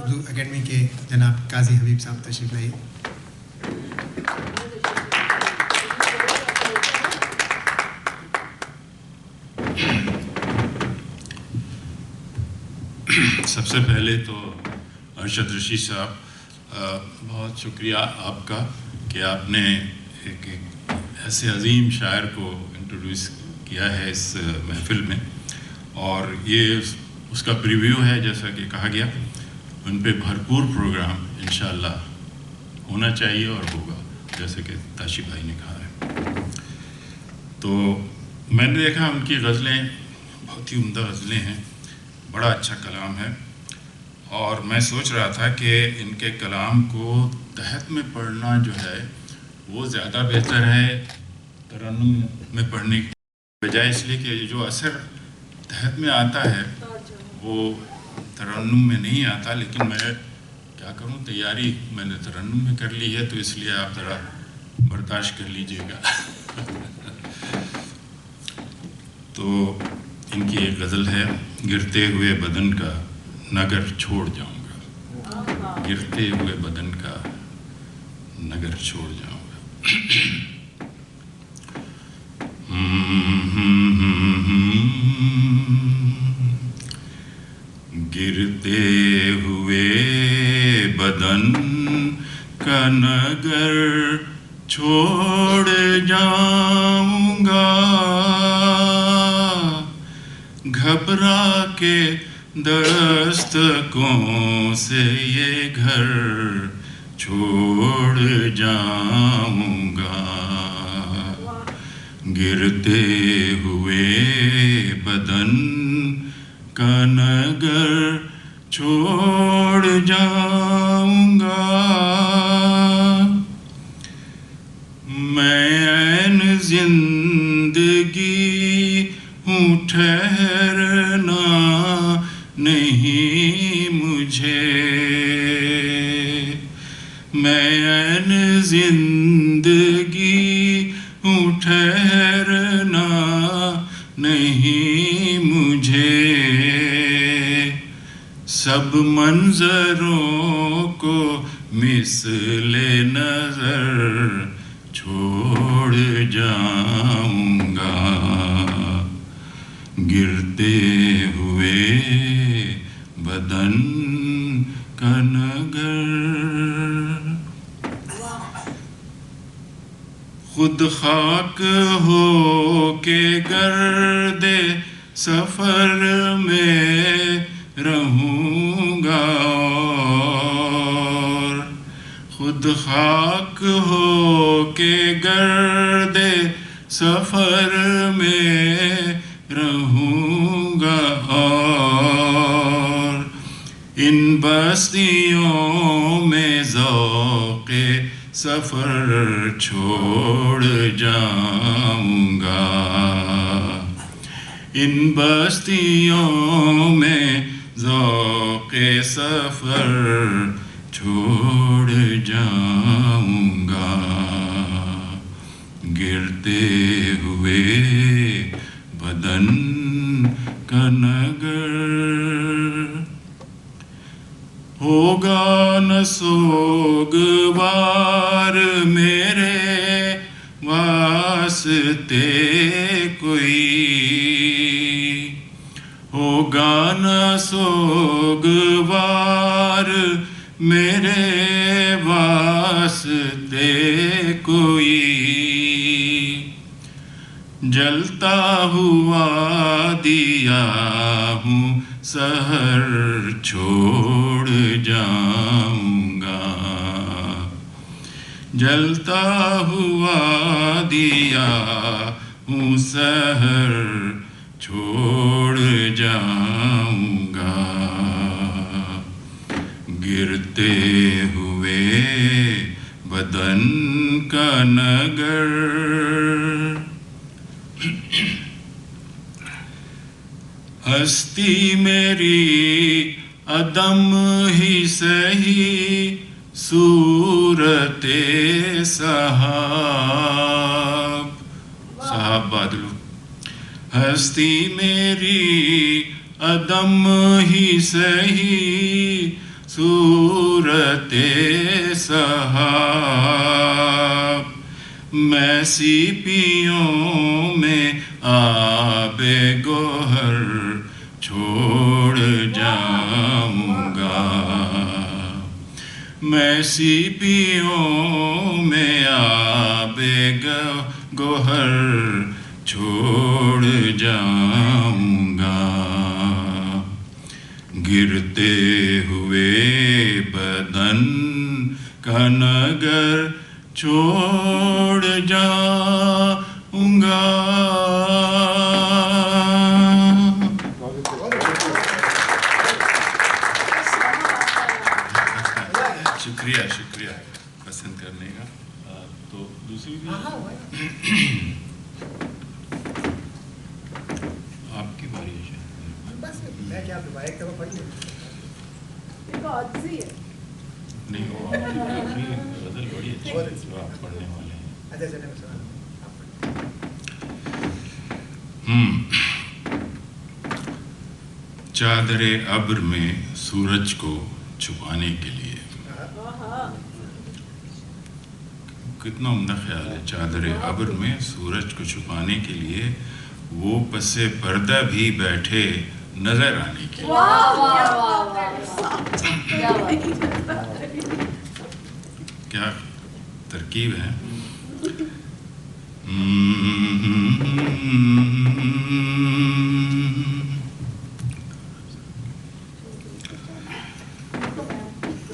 Urdu academy کے جناب قاضی حبیب صاحب تشریف لائیے. سب سے پہلے تو ارشد رشید صاحب بہت شکریہ آپ کا کہ آپ نے ایک ایسے عظیم شاعر کو انٹروڈیوس کیا ہے اس محفل میں، اور یہ اس کا پریویو ہے جیسا کہ کہا گیا. ان پہ بھرپور پروگرام انشاءاللہ ہونا چاہیے اور ہوگا جیسے کہ تاشی بھائی نے کہا ہے. تو میں نے دیکھا ان کی غزلیں بہت ہی عمدہ غزلیں ہیں، بڑا اچھا کلام ہے، اور میں سوچ رہا تھا کہ ان کے کلام کو تحت میں پڑھنا جو ہے وہ زیادہ بہتر ہے ترنم میں پڑھنے کی بجائے، اس لیے کہ جو اثر تحت میں آتا ہے وہ ترنم میں نہیں آتا. لیکن میں کیا کروں، تیاری میں نے ترنم میں کر لی ہے، تو اس لیے آپ ذرا برداشت کر لیجئے گا. تو ان کی ایک غزل ہے، گرتے ہوئے بدن کا نگر چھوڑ جاؤں گا، گرتے ہوئے بدن کا نگر چھوڑ جاؤں گا. گرتے ہوئے بدن کا نگر چھوڑ جاؤں گا، گھبرا کے دستکوں سے یہ گھر چھوڑ جاؤں گا. گرتے ہوئے بدن کا نگر چھوڑ جاؤں گا. میں عین زندگی ہوں، ٹھہرنا نہیں مجھے. میں عین زندگی ہوں، ٹھہرنا نہیں مجھے. سب منظروں کو مثل نظر چھوڑ جاؤں گا. گرتے ہوئے بدن کا نگر. خود خاک ہو کے گرد سفر میں رہوں گا، اور خود خاک ہو کے گرد سفر میں رہوں گا، اور ان بستیوں میں ذوق سفر چھوڑ جاؤں گا. ان بستیوں میں ذوق سفر چھوڑ جاؤں گا. گرتے ہوئے بدن کا نگر. ہوگا نہ سوگوار میرے واسطے کوئی، ہوگا نہ سوگوار میرے واسطے کوئی. جلتا ہوا دیا ہوں سحر چھوڑ جاؤں گا. جلتا ہوا دیا ہوں سحر چھوڑ جاؤں گا. گرتے ہوئے بدن کا نگر. ہستی میری عدم ہی سہی صورت صحاب بادلو. ہستی میری عدم ہی سہی صورت صحاب میں سیپیوں میں آب گوہر چھوڑ جاؤں گا میں سیپیوں میں آب گوہر چھوڑ جاؤں گا گرتے ہوئے بدن کا نگر چھوڑ جاؤں گا شکریہ پسند کرنے کا تو دوسری آپ کی باری ہے نہیں وہ غزل بڑی اچھی ہے جو آپ پڑھنے والے ہیں چادر ابر میں سورج کو چھپانے کے لیے کتنا عمدہ خیال ہے چادر ابر میں سورج کو چھپانے کے لیے وہ پس پردہ بھی بیٹھے نظر آنے کے لیے کیا ترکیب ہے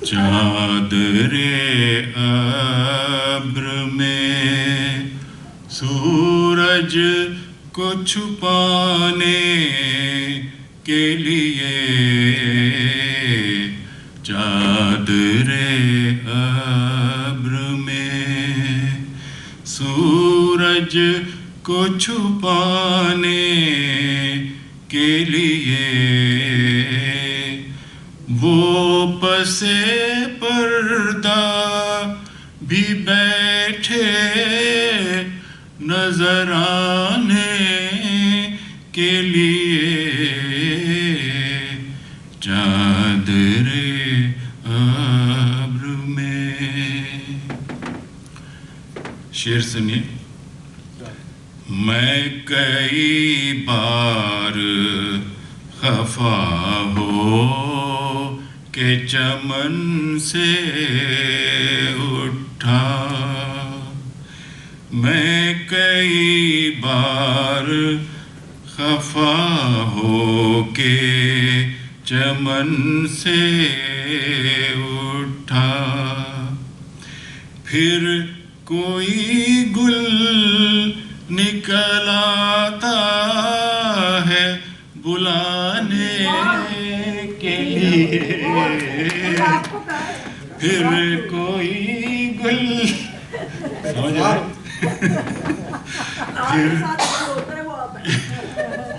چادر ابر میں سورج کو چھپانے کے لیے چادر ابر میں سورج کو چھپانے کے لیے وہ پس پردہ بھی بیٹھے نظر آنے کے لیے چادر ابر میں شعر سنیے میں کئی بار خفا ہو کہ چمن سے اٹھا میں کئی بار خفا ہو کے چمن سے اٹھا پھر کوئی گل نکل آتا ہے بلانے کے لیے پھر کوئی گل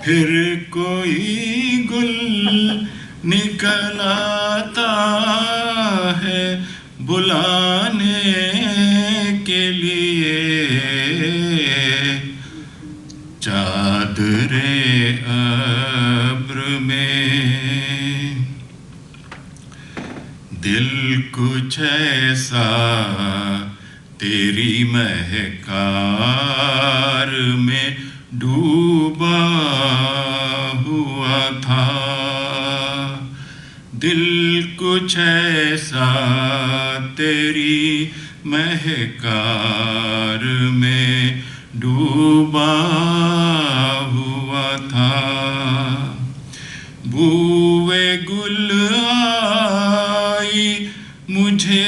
پھر کوئی گل نکل آتا ہے بلانے کے لیے چادر ابر میں دل کچھ ایسا تیری مہکار میں ڈوبا ہوا تھا دل کچھ ایسا تیری مہکار میں ڈوبا ہوا تھا بوئے گل آئی مجھے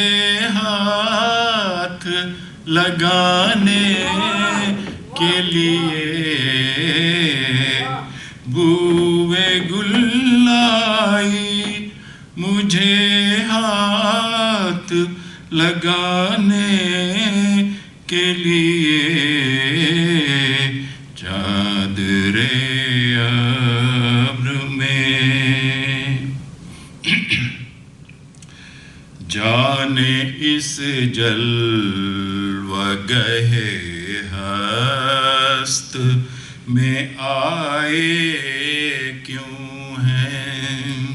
ہاتھ لگانے کے لیے بوئے گل آئی مجھے ہاتھ لگانے کے لیے چادر ابر میں جانے اس جلوگہ ہست میں آئے کیوں ہیں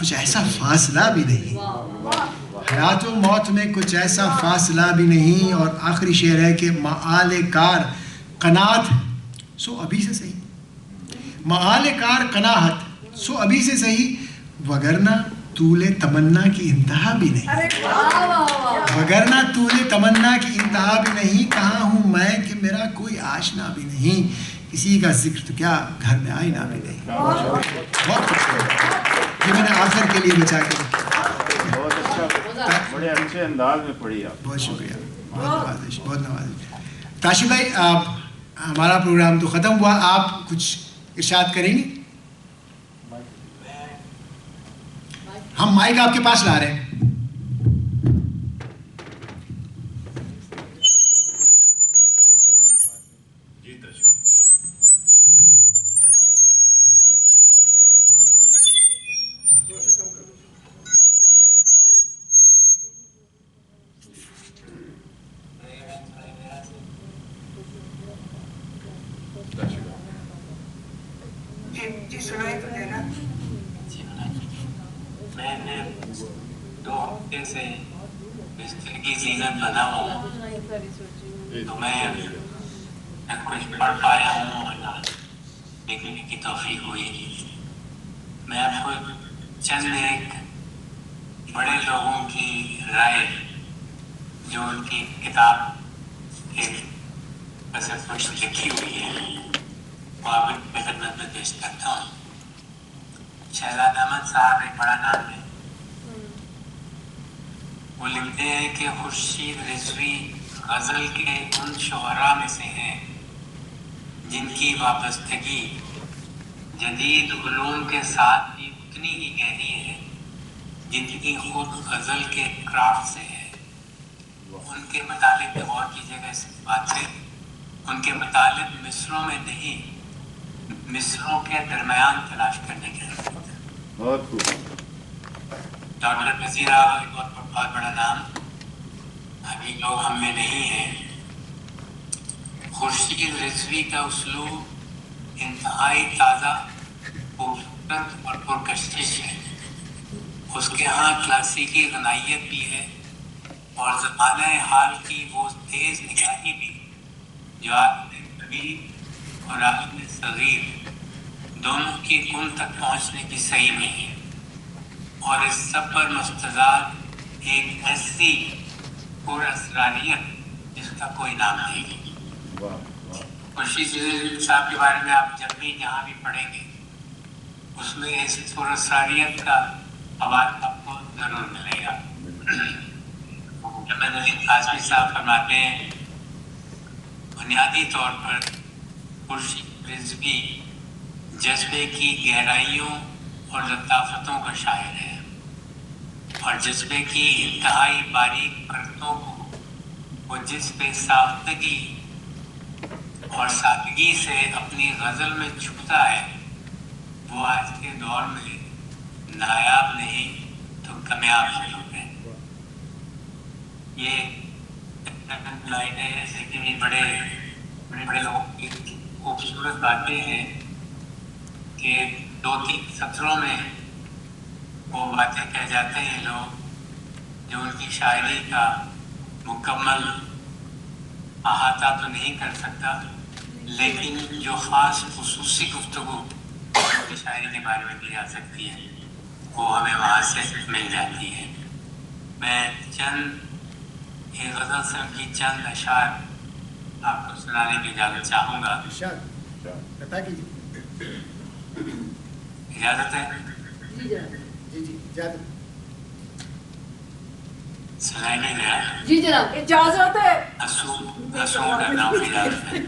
کچھ ایسا فاصلہ بھی نہیں، حیات و موت میں کچھ ایسا فاصلہ بھی نہیں. اور آخری شعر ہے کہ مآل کار قناعت سو ابھی سے صحیح، مآل کار قناعت سو ابھی سے صحیح، وگرنہ طول تمنا کی انتہا بھی نہیں، وگرنہ طول تمنا کی انتہا بھی نہیں. کہاں ہوں میں کہ میرا کوئی آشنا بھی نہیں، کسی کا ذکر تو کیا گھر میں آئینہ بھی نہیں. بہت خوبصورت، یہ میں نے آخر کے لیے بچا کے رکھا. بہت اچھا، بڑے اچھے انداز میں پڑھی آپ. بہت شکریہ، بہت نوازش، بہت نوازش. کاشف بھائی ہمارا پروگرام تو ختم ہوا، آپ کچھ ارشاد کریں گے؟ ہم مائک آپ کے پاس لا رہے ہیں. میں نے 2 ہفتے سے بستر کی زینت بنا ہوں، تو میں نہ کچھ پڑھ پایا ہوں اور نہ لکھنے کی توفیق ہوئی. میں آپ کو چند ایک بڑے لوگوں کی رائے جو ان کی کتاب ایک کچھ لکھی ہوئی ہے وہ آپ کی خدمت میں پیش کرتا ہوں. شہزاد احمد صاحب ایک بڑا نام ہے. وہ لکھتے ہیں کہ خورشید رضوی غزل کے ان شعراء میں سے ہیں جن کی وابستگی جدید علوم کے ساتھ بھی اتنی ہی گہری ہے جتنی خود غزل کے کرافٹ سے ہے. ان کے متعلق غور کیجیے گا اس بات سے، ان کے متعلق مصروں میں نہیں، مصروں کے درمیان تلاش کرنے کی ضرورت ہے. بہت خوب. ڈاکٹر نذیر احمد ایک بہت بڑا نام، ابھی لوگ ہم میں نہیں ہیں. خورشید رضوی کا اسلوب انتہائی تازہ، خوبصورت اور پرکشش ہے. اس کے ہاں کلاسیکی غنائیت بھی ہے اور زمانہ حال کی وہ تیز نگاہی بھی جو عالم کبیر اور عالم صغیر دونوں کی کن تک پہنچنے کی صحیح میں ہے. اور اس سب پر مستضاد ایک ایسی پر اسراریت جس کا کوئی نام نہیں. خورشید رضوی صاحب کے بارے میں آپ جب بھی جہاں بھی پڑھیں گے اس میں اس پر اسراریت کا حوالہ آپ کو ضرور ملے گا. محمد علی قاسمی صاحب فرماتے ہیں بنیادی طور پر خورشید رضوی جذبے کی گہرائیوں اور لطافتوں کا شاعر ہے اور جذبے کی انتہائی باریک پرتوں کو وہ جس بے ساختگی اور سادگی سے اپنی غزل میں چھپتا ہے وہ آج کے دور میں نایاب نہیں تو کامیاب ضرور ہے. یہ لائنیں لیکن یہ بڑے بڑے لوگوں کی خوبصورت باتیں ہیں کہ 2-3 سطروں میں وہ باتیں کہہ جاتے ہیں لوگ جو ان کی شاعری کا مکمل احاطہ تو نہیں کر سکتا، لیکن جو خاص خصوصی گفتگو ان کی شاعری کے بارے میں کی جا سکتی ہے وہ ہمیں وہاں سے مل جاتی ہے. میں چند ایک غزل سے ان کی چند اشعار آپ کو سنانے کی اجازت چاہوں گا. اجازت ہے؟ سنائی نہیں دیا؟ جی جناب اجازت ہے. حسون کا نام اجازت ہے.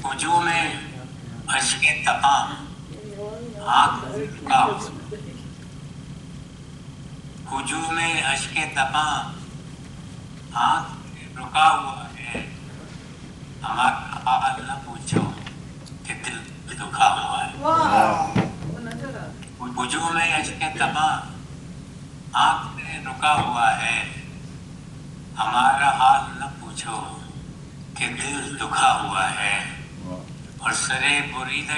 ہجوم اشک تپاں آنکھ رکا ہوا، ہجوم اشک تپاں آنکھ رکا ہوا ہے، ہمارا حال نہ پوچھو کہ دل دکھا ہوا ہے. ہجوم اشک تپاں آنکھ میں رکا ہوا ہے، ہمارا حال نہ پوچھو کہ دل دکھا ہوا ہے. اور سرے بریدہ